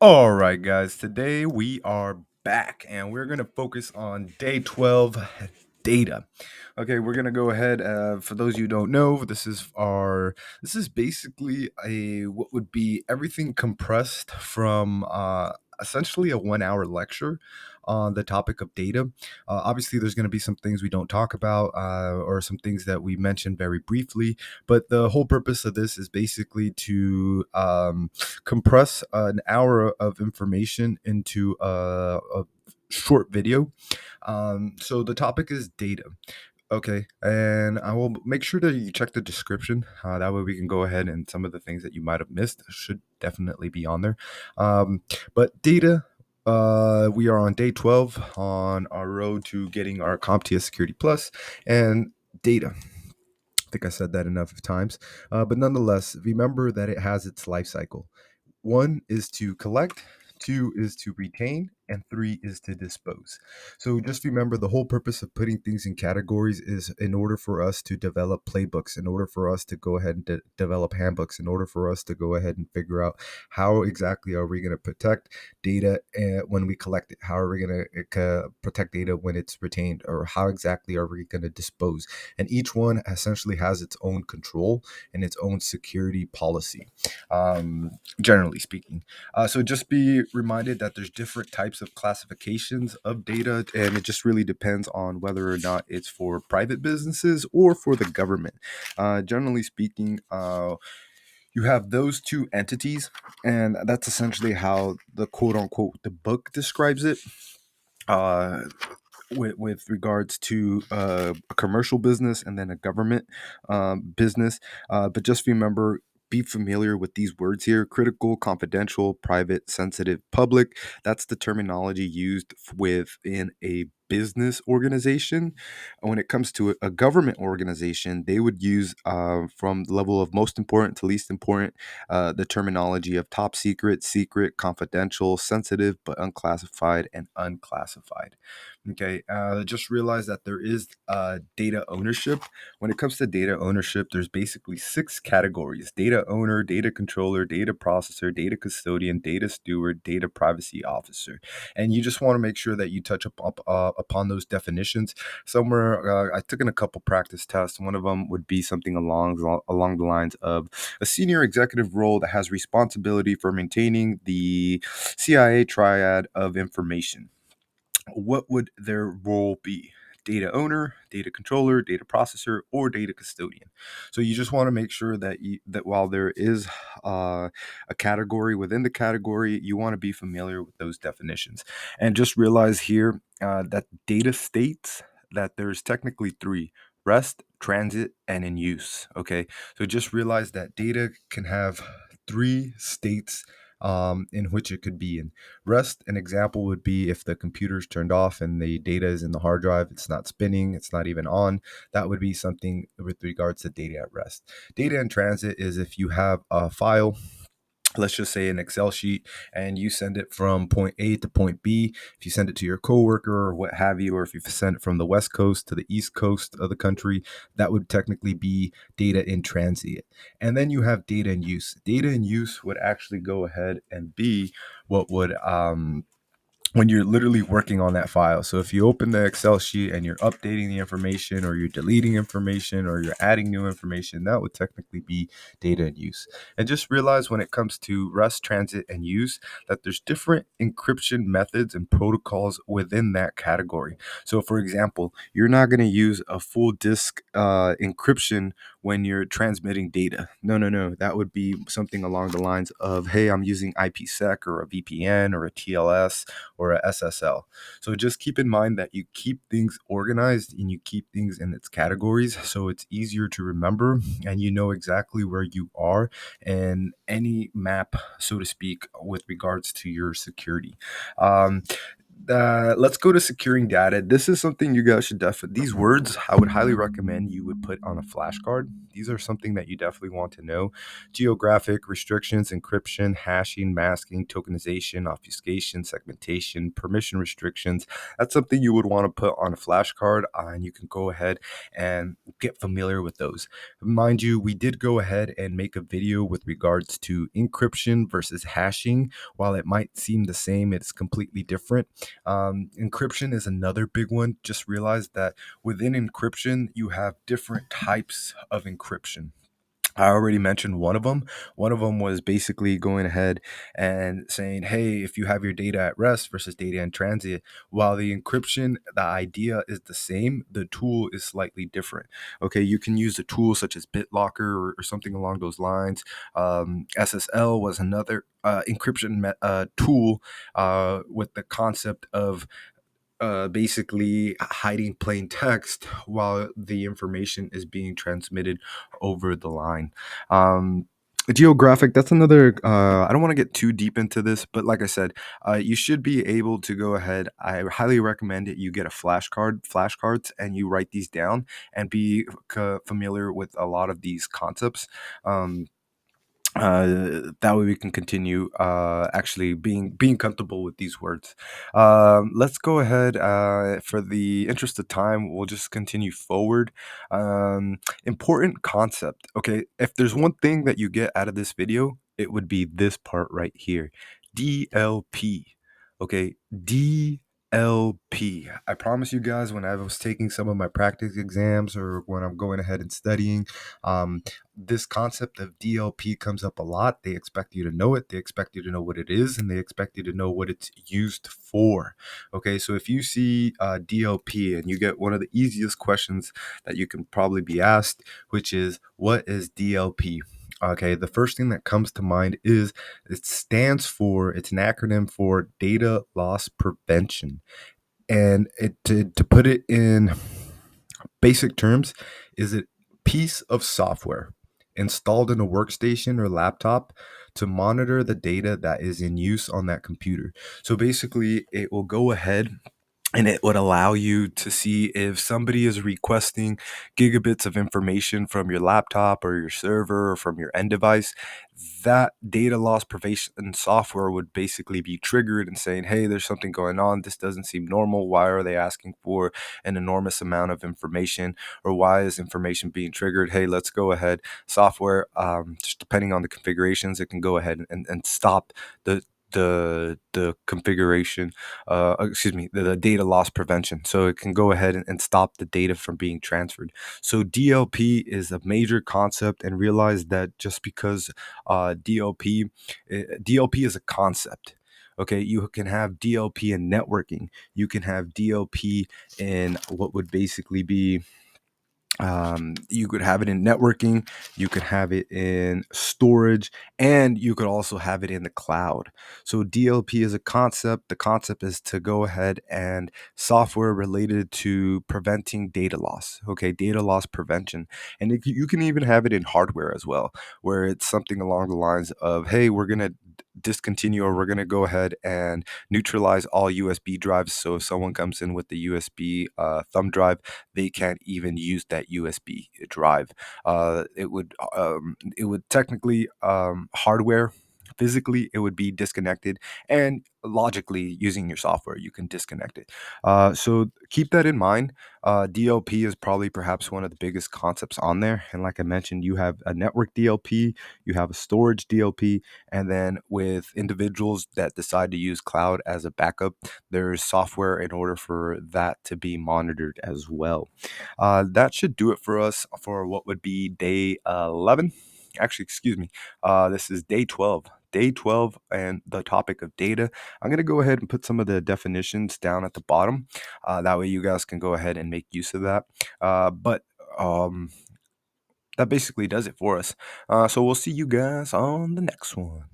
All right, guys, today we are back and we're going to focus on day 12 data. Okay, we're going to go ahead. For those you don't know, this is basically a what would be everything compressed from essentially a 1 hour lecture on the topic of data. Obviously, there's going to be some things we don't talk about or some things that we mentioned very briefly, but the whole purpose of this is basically to compress an hour of information into a short video. So the topic is data. Okay, and I will make sure that you check the description. That way we can go ahead and some of the things that you might have missed should definitely be on there. But data, we are on day 12 on our road to getting our CompTIA Security Plus and data. I think I said that enough of times. But nonetheless, remember that it has its life cycle. One is to collect, two is to retain, and three is to dispose. So just remember the whole purpose of putting things in categories is in order for us to develop playbooks, in order for us to go ahead and develop handbooks, in order for us to go ahead and figure out how exactly are we going to protect data when we collect it, how are we going to protect data when it's retained, or how exactly are we going to dispose. And each one essentially has its own control and its own security policy. Generally speaking. So just be reminded that there's different types of classifications of data, and it just really depends on whether or not it's for private businesses or for the government. Generally speaking, you have those two entities, and that's essentially how the quote unquote the book describes it. Uh, with regards to a commercial business and then a government business. But just remember, be familiar with these words here: critical, confidential, private, sensitive, public. That's the terminology used within a business organization. When it comes to a government organization, they would use from the level of most important to least important the terminology of top secret, secret, confidential, sensitive, but unclassified, and unclassified. Okay, just realize that there is data ownership. When it comes to data ownership, there's basically six categories: data owner, data controller, data processor, data custodian, data steward, data privacy officer. And you just want to make sure that you touch upon those definitions. Somewhere, I took in a couple practice tests. One of them would be something along the lines of a senior executive role that has responsibility for maintaining the CIA triad of information. What would their role be? Data owner, data controller, data processor, or data custodian. So you just want to make sure that while there is a category within the category, you want to be familiar with those definitions, and just realize here that data states that there's technically three: rest, transit, and in use. Okay, so just realize that data can have three states in which it could be in. Rest, an example would be if the computer's turned off and the data is in the hard drive, it's not spinning, it's not even on. That would be something with regards to data at rest. Data in transit is if you have a file, let's just say an Excel sheet, and you send it from point A to point B. If you send it to your coworker or what have you, or if you send it from the West Coast to the East Coast of the country, that would technically be data in transit. And then you have data in use. Data in use would actually go ahead and be what would when you're literally working on that file. So if you open the Excel sheet and you're updating the information, or you're deleting information, or you're adding new information, that would technically be data in use. And just realize when it comes to rest, transit, and use, that there's different encryption methods and protocols within that category. So for example, you're not going to use a full disk encryption when you're transmitting data. No, no, no. That would be something along the lines of, hey, I'm using IPsec or a VPN or a TLS or a SSL. So just keep in mind that you keep things organized and you keep things in its categories, so it's easier to remember and you know exactly where you are in any map, so to speak, with regards to your security. Um, let's go to securing data. This is something you guys should definitely, these words I would highly recommend you would put on a flashcard. These are something that you definitely want to know. Geographic, restrictions, encryption, hashing, masking, tokenization, obfuscation, segmentation, permission restrictions. That's something you would want to put on a flashcard, and you can go ahead and get familiar with those. Mind you, we did go ahead and make a video with regards to encryption versus hashing. While it might seem the same, it's completely different. Encryption is another big one. Just realize that within encryption, you have different types of encryption. I already mentioned one of them. One of them was basically going ahead and saying, hey, if you have your data at rest versus data in transit, while the encryption, the idea is the same, the tool is slightly different. Okay, you can use a tool such as BitLocker or something along those lines. SSL was another tool with the concept of basically hiding plain text while the information is being transmitted over the line. Geographic, that's another. I don't want to get too deep into this, but like I said, you should be able to go ahead. I highly recommend it. You get a flashcards, and you write these down and be familiar with a lot of these concepts. Um, that way we can continue actually being comfortable with these words. Let's go ahead, for the interest of time, we'll just continue forward. Important concept. Okay, if there's one thing that you get out of this video, it would be this part right here. DLP. Okay, DLP. I promise you guys, when I was taking some of my practice exams or when I'm going ahead and studying, this concept of DLP comes up a lot. They expect you to know it. They expect you to know what it is, and they expect you to know what it's used for. Okay, so if you see DLP and you get one of the easiest questions that you can probably be asked, which is, what is DLP? Okay, the first thing that comes to mind is it's an acronym for data loss prevention. And to put it in basic terms, is a piece of software installed in a workstation or laptop to monitor the data that is in use on that computer. So basically, it will go ahead and it would allow you to see if somebody is requesting gigabits of information from your laptop or your server or from your end device. That data loss prevention software would basically be triggered and saying, hey, there's something going on. This doesn't seem normal. Why are they asking for an enormous amount of information? Or why is information being triggered? Hey, let's go ahead. Software, just depending on the configurations, it can go ahead and stop the configuration, the data loss prevention. So it can go ahead and stop the data from being transferred. So DLP is a major concept, and realize that just because DLP is a concept. Okay, you can have DLP in networking. You can have DLP in what would basically be, you could have it in networking, you could have it in storage, and you could also have it in the cloud. So DLP is a concept. The concept is to go ahead and software related to preventing data loss. Okay, data loss prevention. And you can even have it in hardware as well, where it's something along the lines of, hey, we're going to discontinue, or we're going to go ahead and neutralize all USB drives. So if someone comes in with the USB thumb drive, they can't even use that USB drive. It would technically, hardware, physically it would be disconnected, and logically using your software you can disconnect it. So keep that in mind. DLP is probably perhaps one of the biggest concepts on there, and like I mentioned, you have a network DLP, you have a storage DLP, and then with individuals that decide to use cloud as a backup, there's software in order for that to be monitored as well. That should do it for us for what would be day 11. Actually, excuse me. This is day 12. Day 12 and the topic of data. I'm going to go ahead and put some of the definitions down at the bottom. That way you guys can go ahead and make use of that. But that basically does it for us. So we'll see you guys on the next one.